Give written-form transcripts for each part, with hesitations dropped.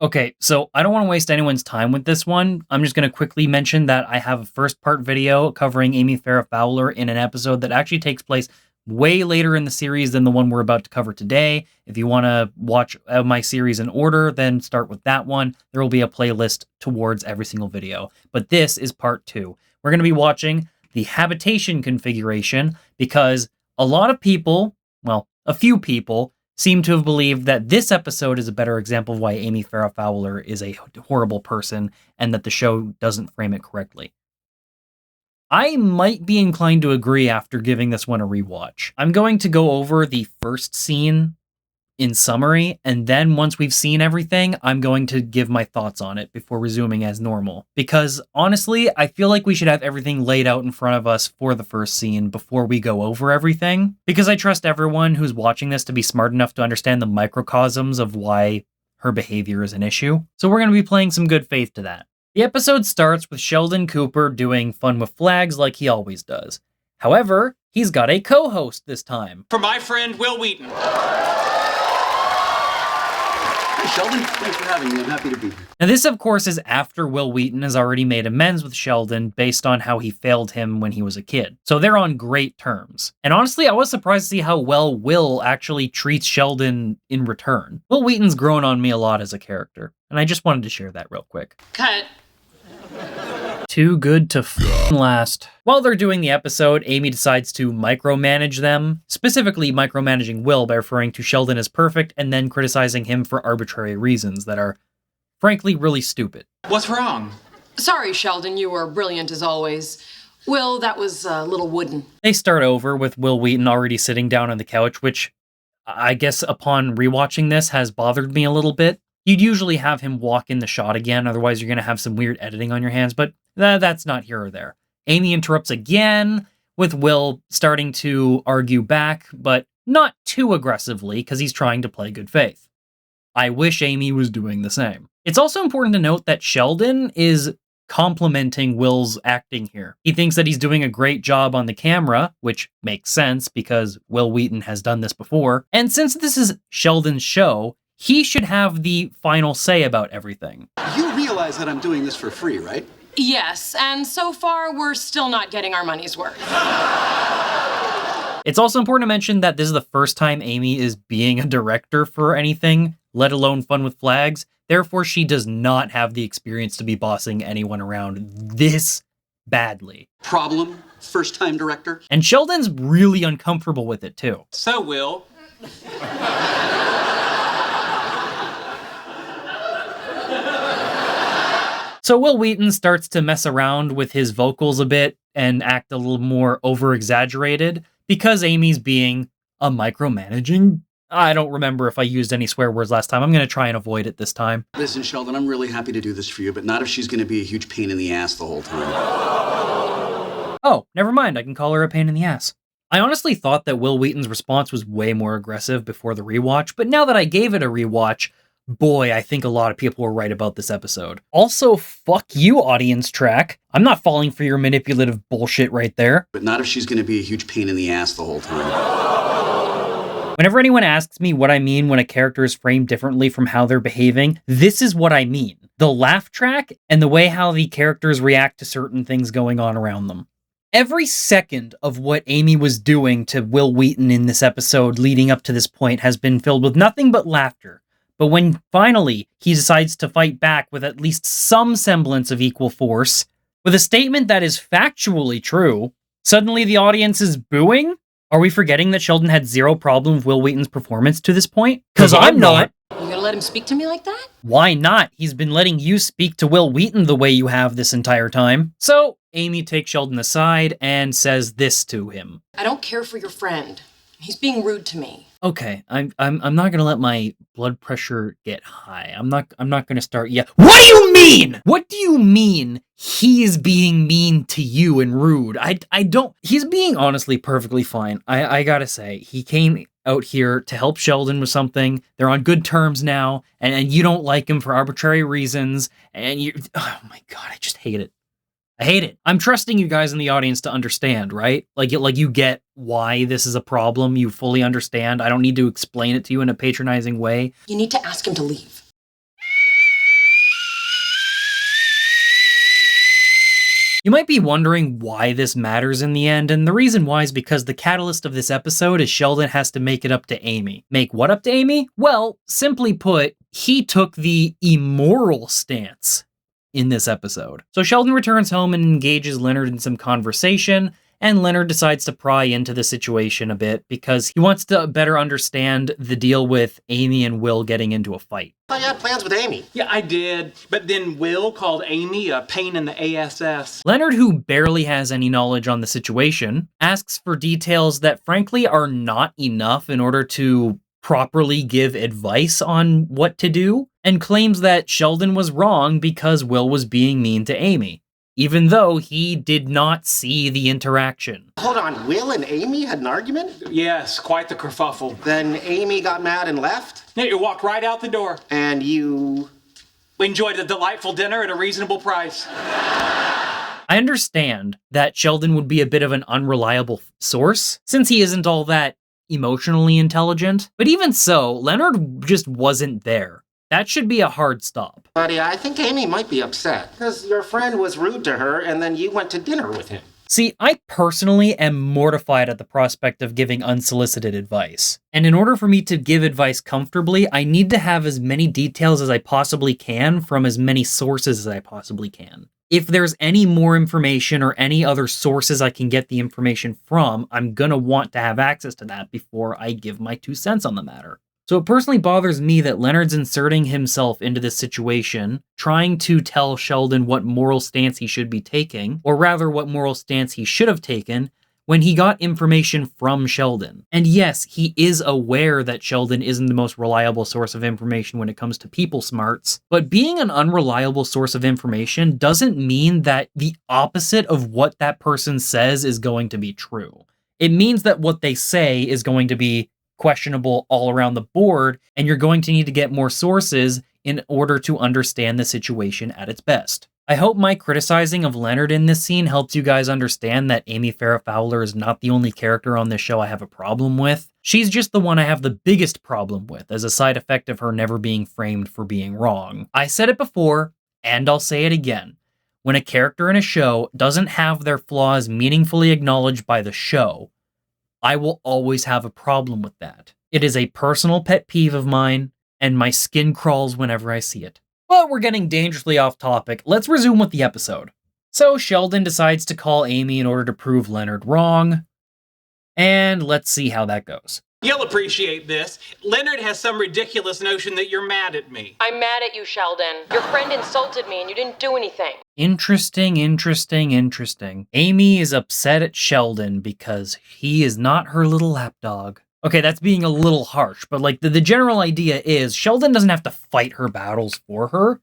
Okay, so I don't want to waste anyone's time with this one. I'm just going to quickly mention that I have a first part video covering Amy Farrah Fowler in an episode that actually takes place way later in the series than the one we're about to cover today. If you want to watch my series in order, then start with that one. There will be a playlist towards every single video. But this is part 2. We're going to be watching the habitation configuration because a lot of people, well, a few people, seem to have believed that this episode is a better example of why Amy Farrah Fowler is a horrible person and that the show doesn't frame it correctly. I might be inclined to agree after giving this one a rewatch. I'm going to go over the first scene in summary, and then once we've seen everything, I'm going to give my thoughts on it before resuming as normal. Because honestly, I feel like we should have everything laid out in front of us for the first scene before we go over everything. Because I trust everyone who's watching this to be smart enough to understand the microcosms of why her behavior is an issue. So we're going to be playing some good faith to that. The episode starts with Sheldon Cooper doing fun with flags like he always does. However, he's got a co-host this time. For my friend, Wil Wheaton. Hey, Sheldon, thanks for having me. I'm happy to be here. Now this, of course, is after Wil Wheaton has already made amends with Sheldon based on how he failed him when he was a kid. So they're on great terms. And honestly, I was surprised to see how well Will actually treats Sheldon in return. Wil Wheaton's grown on me a lot as a character, and I just wanted to share that real quick. Cut. Too good to last. While they're doing the episode, Amy decides to micromanage them, specifically micromanaging Will by referring to Sheldon as perfect and then criticizing him for arbitrary reasons that are, frankly, really stupid. What's wrong? Sorry, Sheldon, you were brilliant as always. Will, that was a little wooden. They start over with Wil Wheaton already sitting down on the couch, which I guess upon rewatching this has bothered me a little bit. You'd usually have him walk in the shot again, otherwise you're going to have some weird editing on your hands, but that's not here or there. Amy interrupts again, with Will starting to argue back, but not too aggressively, because he's trying to play good faith. I wish Amy was doing the same. It's also important to note that Sheldon is complimenting Will's acting here. He thinks that he's doing a great job on the camera, which makes sense because Wil Wheaton has done this before, and since this is Sheldon's show, he should have the final say about everything. You realize that I'm doing this for free, right? Yes, and so far, we're still not getting our money's worth. It's also important to mention that this is the first time Amy is being a director for anything, let alone Fun with Flags. Therefore, she does not have the experience to be bossing anyone around this badly. Problem, first-time director. And Sheldon's really uncomfortable with it, too. So, Will. So Wil Wheaton starts to mess around with his vocals a bit and act a little more over-exaggerated because Amy's being a micromanaging. I don't remember if I used any swear words last time. I'm going to try and avoid it this time. Listen, Sheldon, I'm really happy to do this for you, but not if she's going to be a huge pain in the ass the whole time. Oh, never mind. I can call her a pain in the ass. I honestly thought that Wil Wheaton's response was way more aggressive before the rewatch, but now that I gave it a rewatch, boy, I think a lot of people were right about this episode. Also, fuck you, audience track. I'm not falling for your manipulative bullshit right there. But not if she's going to be a huge pain in the ass the whole time. Whenever anyone asks me what I mean when a character is framed differently from how they're behaving, this is what I mean. The laugh track and the way how the characters react to certain things going on around them. Every second of what Amy was doing to Wil Wheaton in this episode leading up to this point has been filled with nothing but laughter. But when finally he decides to fight back with at least some semblance of equal force, with a statement that is factually true, suddenly the audience is booing? Are we forgetting that Sheldon had zero problem with Wil Wheaton's performance to this point? Because I'm not. You gonna let him speak to me like that? Why not? He's been letting you speak to Wil Wheaton the way you have this entire time. So Amy takes Sheldon aside and says this to him. I don't care for your friend. He's being rude to me. Okay, I'm not gonna let my blood pressure get high. I'm not gonna start yet. What do you mean? What do you mean he is being mean to you and rude? I don't. He's being honestly perfectly fine. I gotta say, he came out here to help Sheldon with something. They're on good terms now, and you don't like him for arbitrary reasons. And you, oh my god, I just hate it. I hate it. I'm trusting you guys in the audience to understand, right? Like you get why this is a problem. You fully understand. I don't need to explain it to you in a patronizing way. You need to ask him to leave. You might be wondering why this matters in the end, and the reason why is because the catalyst of this episode is Sheldon has to make it up to Amy. Make what up to Amy? Well, simply put, he took the immoral stance in this episode. So Sheldon returns home and engages Ll'Nerd in some conversation, and Ll'Nerd decides to pry into the situation a bit because he wants to better understand the deal with Amy and Will getting into a fight. I thought you had plans with Amy. Yeah, I did. But then Will called Amy a pain in the ass. Ll'Nerd, who barely has any knowledge on the situation, asks for details that frankly are not enough in order to properly give advice on what to do, and claims that Sheldon was wrong because Will was being mean to Amy, even though he did not see the interaction. Hold on, Will and Amy had an argument? Yes, quite the kerfuffle. Then Amy got mad and left? Yeah, you walked right out the door. And you... We enjoyed a delightful dinner at a reasonable price. I understand that Sheldon would be a bit of an unreliable source, since he isn't all that emotionally intelligent, but even so, Ll'Nerd just wasn't there. That should be a hard stop. Buddy, I think Amy might be upset, because your friend was rude to her, and then you went to dinner with him. See, I personally am mortified at the prospect of giving unsolicited advice. And in order for me to give advice comfortably, I need to have as many details as I possibly can from as many sources as I possibly can. If there's any more information or any other sources I can get the information from, I'm gonna want to have access to that before I give my 2 cents on the matter. So it personally bothers me that Ll'Nerd's inserting himself into this situation, trying to tell Sheldon what moral stance he should be taking, or rather what moral stance he should have taken, when he got information from Sheldon. And yes, he is aware that Sheldon isn't the most reliable source of information when it comes to people smarts, but being an unreliable source of information doesn't mean that the opposite of what that person says is going to be true. It means that what they say is going to be questionable all around the board, and you're going to need to get more sources in order to understand the situation at its best. I hope my criticizing of Ll'Nerd in this scene helps you guys understand that Amy Farrah Fowler is not the only character on this show I have a problem with. She's just the one I have the biggest problem with as a side effect of her never being framed for being wrong. I said it before, and I'll say it again. When a character in a show doesn't have their flaws meaningfully acknowledged by the show, I will always have a problem with that. It is a personal pet peeve of mine, and my skin crawls whenever I see it. But we're getting dangerously off topic. Let's resume with the episode. So Sheldon decides to call Amy in order to prove Ll'Nerd wrong, and let's see how that goes. You'll appreciate this. Ll'Nerd has some ridiculous notion that you're mad at me. I'm mad at you, Sheldon. Your friend insulted me and you didn't do anything. Interesting. Amy is upset at Sheldon because he is not her little lapdog. Okay, that's being a little harsh, but like the general idea is Sheldon doesn't have to fight her battles for her,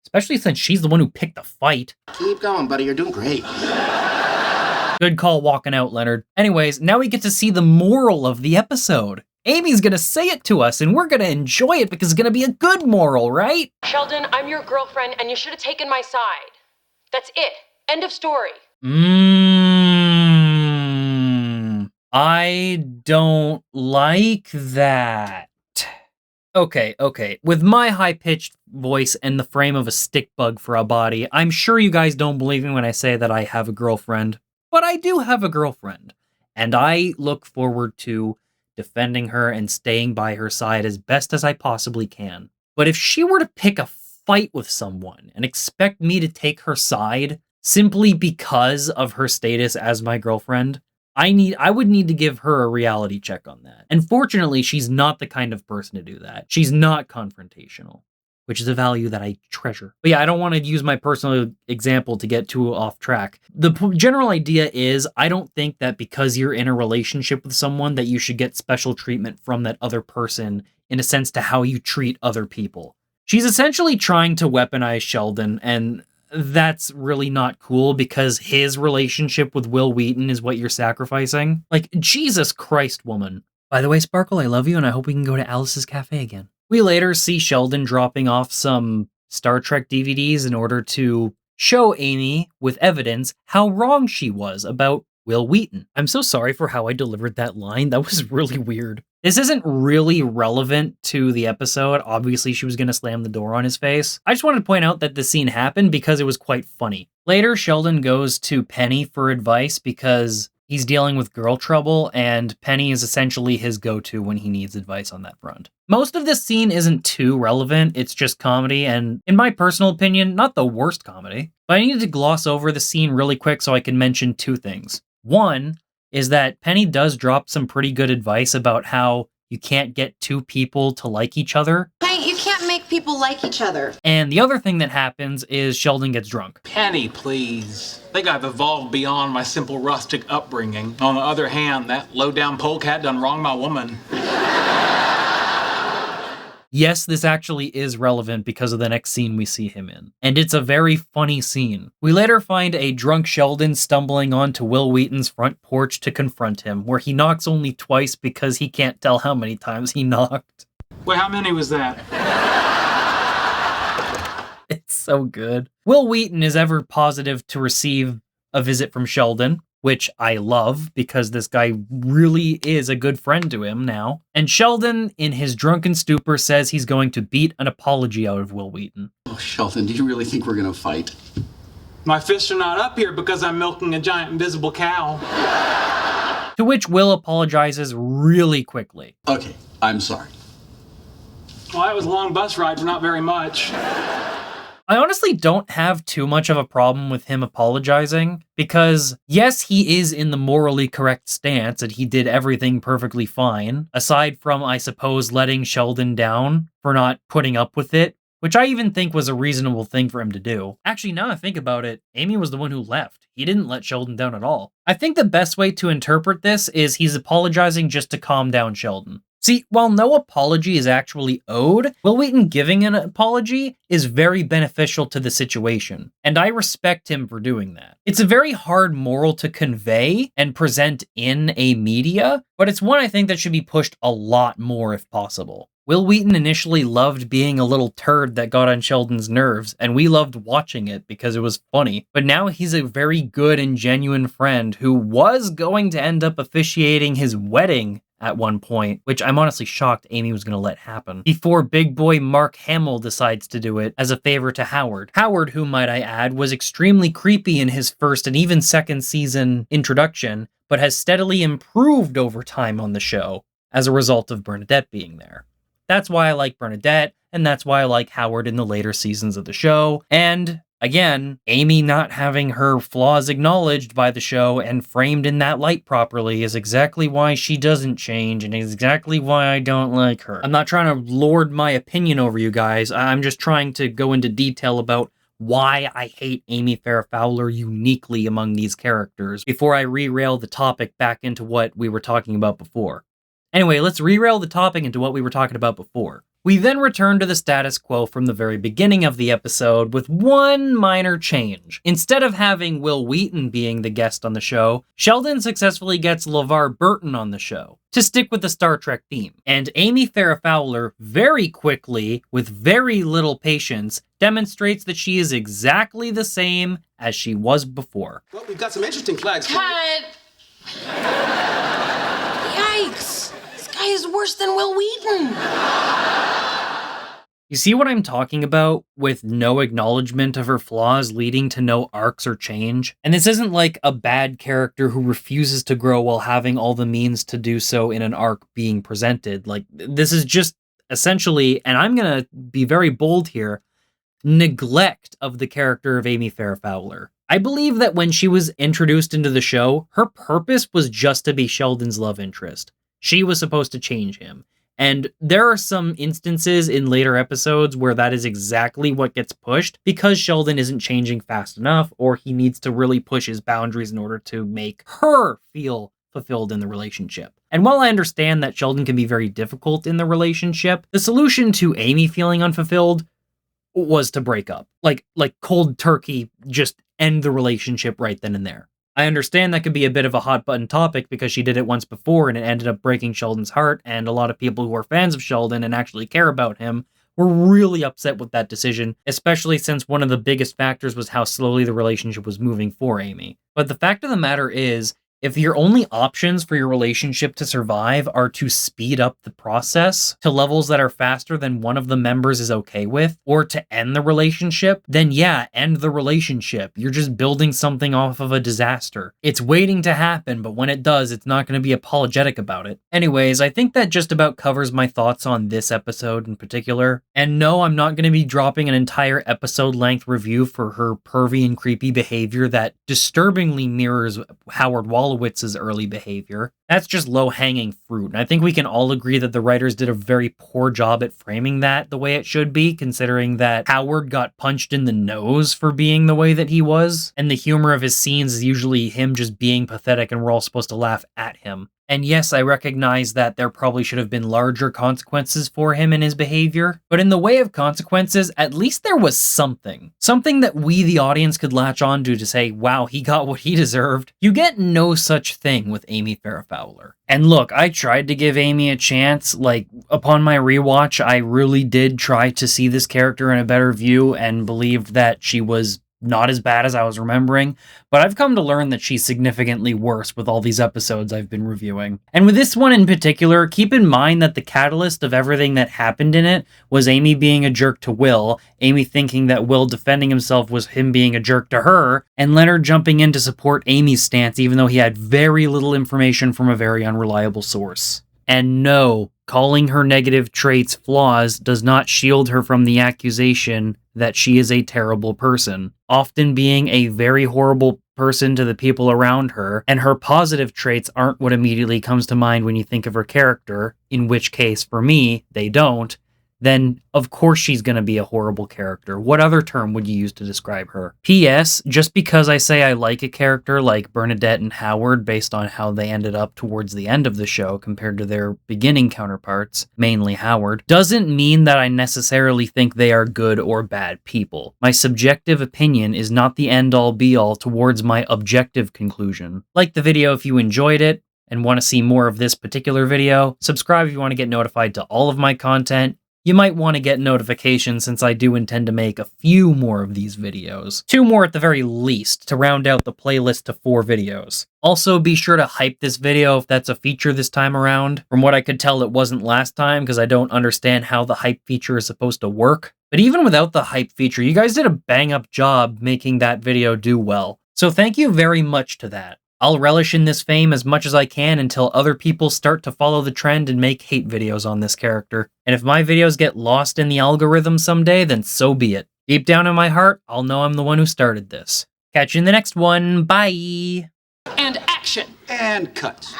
especially since she's the one who picked the fight. Keep going, buddy. You're doing great. Good call walking out, Ll'Nerd. Anyways, now we get to see the moral of the episode. Amy's gonna say it to us, and we're gonna enjoy it because it's gonna be a good moral, right? Sheldon, I'm your girlfriend, and you should have taken my side. That's it. End of story. I don't like that. Okay. With my high-pitched voice and the frame of a stick bug for a body, I'm sure you guys don't believe me when I say that I have a girlfriend. But I do have a girlfriend, and I look forward to defending her and staying by her side as best as I possibly can. But if she were to pick a fight with someone and expect me to take her side simply because of her status as my girlfriend, I would need to give her a reality check on that. And fortunately, she's not the kind of person to do that. She's not confrontational, which is a value that I treasure. But yeah, I don't want to use my personal example to get too off track. The general idea is, I don't think that because you're in a relationship with someone that you should get special treatment from that other person in a sense to how you treat other people. She's essentially trying to weaponize Sheldon, and that's really not cool because his relationship with Wil Wheaton is what you're sacrificing. Like, Jesus Christ, woman. By the way, Sparkle, I love you, and I hope we can go to Alice's Cafe again. We later see Sheldon dropping off some Star Trek DVDs in order to show Amy, with evidence, how wrong she was about Wil Wheaton. I'm so sorry for how I delivered that line. That was really weird. This isn't really relevant to the episode. Obviously, she was going to slam the door on his face. I just wanted to point out that the scene happened because it was quite funny. Later, Sheldon goes to Penny for advice because he's dealing with girl trouble, and Penny is essentially his go-to when he needs advice on that front. Most of this scene isn't too relevant, it's just comedy, and in my personal opinion, not the worst comedy. But I needed to gloss over the scene really quick so I can mention two things. One is that Penny does drop some pretty good advice about how you can't get two people to like each other. Hey, you can't make people like each other. And the other thing that happens is Sheldon gets drunk. Penny, please. I think I've evolved beyond my simple rustic upbringing. On the other hand, that low-down polecat done wronged my woman. Yes, this actually is relevant because of the next scene we see him in. And it's a very funny scene. We later find a drunk Sheldon stumbling onto Wil Wheaton's front porch to confront him, where he knocks only twice because he can't tell how many times he knocked. Wait, how many was that? It's so good. Wil Wheaton is ever positive to receive a visit from Sheldon, which I love because this guy really is a good friend to him now. And Sheldon, in his drunken stupor, says he's going to beat an apology out of Wil Wheaton. Oh, Sheldon, do you really think we're going to fight? My fists are not up here because I'm milking a giant invisible cow. To which Will apologizes really quickly. Okay, I'm sorry. Well, that was a long bus ride for not very much. I honestly don't have too much of a problem with him apologizing, because yes, he is in the morally correct stance and he did everything perfectly fine, aside from, I suppose, letting Sheldon down for not putting up with it, which I even think was a reasonable thing for him to do. Actually, now I think about it, Amy was the one who left. He didn't let Sheldon down at all. I think the best way to interpret this is he's apologizing just to calm down Sheldon. See, while no apology is actually owed, Wil Wheaton giving an apology is very beneficial to the situation, and I respect him for doing that. It's a very hard moral to convey and present in a media, but it's one I think that should be pushed a lot more if possible. Wil Wheaton initially loved being a little turd that got on Sheldon's nerves, and we loved watching it because it was funny. But now he's a very good and genuine friend who was going to end up officiating his wedding at one point, which I'm honestly shocked Amy was going to let happen, before big boy Mark Hamill decides to do it as a favor to Howard. Howard, who might I add, was extremely creepy in his first and even second season introduction, but has steadily improved over time on the show as a result of Bernadette being there. That's why I like Bernadette, and that's why I like Howard in the later seasons of the show, and again, Amy not having her flaws acknowledged by the show and framed in that light properly is exactly why she doesn't change and is exactly why I don't like her. I'm not trying to lord my opinion over you guys. I'm just trying to go into detail about why I hate Amy Farrah Fowler uniquely among these characters before I re-rail the topic back into what we were talking about before. Anyway, let's re-rail the topic into what we were talking about before. We then return to the status quo from the very beginning of the episode with one minor change. Instead of having Wil Wheaton being the guest on the show, Sheldon successfully gets LeVar Burton on the show, to stick with the Star Trek theme. And Amy Farrah Fowler very quickly, with very little patience, demonstrates that she is exactly the same as she was before. Well, we've got some interesting flags. Cut! Yikes! This guy is worse than Wil Wheaton. You see what I'm talking about with no acknowledgement of her flaws leading to no arcs or change? And this isn't like a bad character who refuses to grow while having all the means to do so in an arc being presented. Like, this is just essentially, and I'm gonna be very bold here, neglect of the character of Amy Farrah Fowler. I believe that when she was introduced into the show, her purpose was just to be Sheldon's love interest. She was supposed to change him. And there are some instances in later episodes where that is exactly what gets pushed because Sheldon isn't changing fast enough, or he needs to really push his boundaries in order to make her feel fulfilled in the relationship. And while I understand that Sheldon can be very difficult in the relationship, the solution to Amy feeling unfulfilled was to break up. Like cold turkey, just end the relationship right then and there. I understand that could be a bit of a hot button topic because she did it once before and it ended up breaking Sheldon's heart, and a lot of people who are fans of Sheldon and actually care about him were really upset with that decision, especially since one of the biggest factors was how slowly the relationship was moving for Amy. But the fact of the matter is, If your only options for your relationship to survive are to speed up the process to levels that are faster than one of the members is okay with, or to end the relationship, then yeah, end the relationship. You're just building something off of a disaster. It's waiting to happen, but when it does, it's not going to be apologetic about it. Anyways, I think that just about covers my thoughts on this episode in particular. And no, I'm not going to be dropping an entire episode-length review for her pervy and creepy behavior that disturbingly mirrors Howard Wolowitz's early behavior. That's just low-hanging fruit, and I think we can all agree that the writers did a very poor job at framing that the way it should be, considering that Howard got punched in the nose for being the way that he was, and the humor of his scenes is usually him just being pathetic and we're all supposed to laugh at him. And yes, I recognize that there probably should have been larger consequences for him and his behavior, but in the way of consequences, at least there was something. Something that we, the audience, could latch onto to say, wow, he got what he deserved. You get no such thing with Amy Farrah Fowler. And look, I tried to give Amy a chance. Like, upon my rewatch, I really did try to see this character in a better view and believed that she was not as bad as I was remembering, but I've come to learn that she's significantly worse with all these episodes I've been reviewing. And with this one in particular, keep in mind that the catalyst of everything that happened in it was Amy being a jerk to Will, Amy thinking that Will defending himself was him being a jerk to her, and Leonard jumping in to support Amy's stance even though he had very little information from a very unreliable source. And no, calling her negative traits flaws does not shield her from the accusation that she is a terrible person, often being a very horrible person to the people around her, and her positive traits aren't what immediately comes to mind when you think of her character, in which case, for me, they don't, then of course she's going to be a horrible character. What other term would you use to describe her? P.S. Just because I say I like a character like Bernadette and Howard based on how they ended up towards the end of the show compared to their beginning counterparts, mainly Howard, doesn't mean that I necessarily think they are good or bad people. My subjective opinion is not the end-all be-all towards my objective conclusion. Like the video if you enjoyed it and want to see more of this particular video. Subscribe if you want to get notified to all of my content. You might want to get notifications since I do intend to make a few more of these videos. 2 more at the very least to round out the playlist to 4 videos. Also, be sure to hype this video if that's a feature this time around. From what I could tell, it wasn't last time because I don't understand how the hype feature is supposed to work. But even without the hype feature, you guys did a bang-up job making that video do well. So thank you very much to that. I'll relish in this fame as much as I can until other people start to follow the trend and make hate videos on this character. And if my videos get lost in the algorithm someday, then so be it. Deep down in my heart, I'll know I'm the one who started this. Catch you in the next one. Bye! And action! And cut.